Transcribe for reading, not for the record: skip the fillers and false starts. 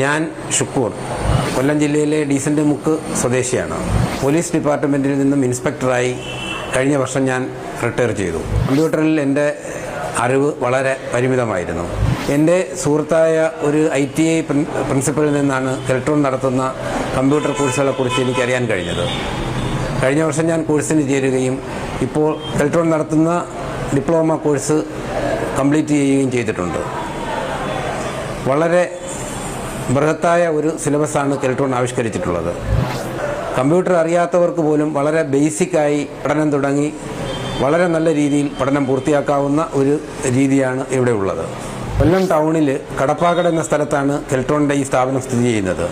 ഞാൻ ഷുക്കൂർ, കൊല്ലം ജില്ലയിലെ ഡീസൻ്റ് മുക്ക് സ്വദേശിയാണ്. പോലീസ് ഡിപ്പാർട്ട്മെൻറ്റിൽ നിന്നും ഇൻസ്പെക്ടറായി കഴിഞ്ഞ വർഷം ഞാൻ റിട്ടയർ ചെയ്തു. കമ്പ്യൂട്ടറിൽ എൻ്റെ അറിവ് വളരെ പരിമിതമായിരുന്നു. എൻ്റെ സുഹൃത്തായ ഒരു ITI പ്രിൻസിപ്പലിൽ നിന്നാണ് കെൽട്രോൺ നടത്തുന്ന കമ്പ്യൂട്ടർ കോഴ്സുകളെക്കുറിച്ച് എനിക്കറിയാൻ കഴിഞ്ഞത്. കഴിഞ്ഞ വർഷം ഞാൻ കോഴ്സിന് ചേരുകയും ഇപ്പോൾ കെൽട്രോൺ നടത്തുന്ന ഡിപ്ലോമ കോഴ്സ് കംപ്ലീറ്റ് ചെയ്യുകയും ചെയ്തിട്ടുണ്ട്. വളരെ ബൃഹത്തായ ഒരു സിലബസാണ് കെൽട്രോൺ ആവിഷ്കരിച്ചിട്ടുള്ളത്. കമ്പ്യൂട്ടർ അറിയാത്തവർക്ക് പോലും വളരെ ബേസിക്കായി പഠനം തുടങ്ങി വളരെ നല്ല രീതിയിൽ പഠനം പൂർത്തിയാക്കാവുന്ന ഒരു രീതിയാണ് ഇവിടെ ഉള്ളത്. കൊല്ലം ടൗണിൽ കടപ്പാക്കട എന്ന സ്ഥലത്താണ് കെൽട്രോണിൻ്റെ ഈ സ്ഥാപനം സ്ഥിതി ചെയ്യുന്നത്.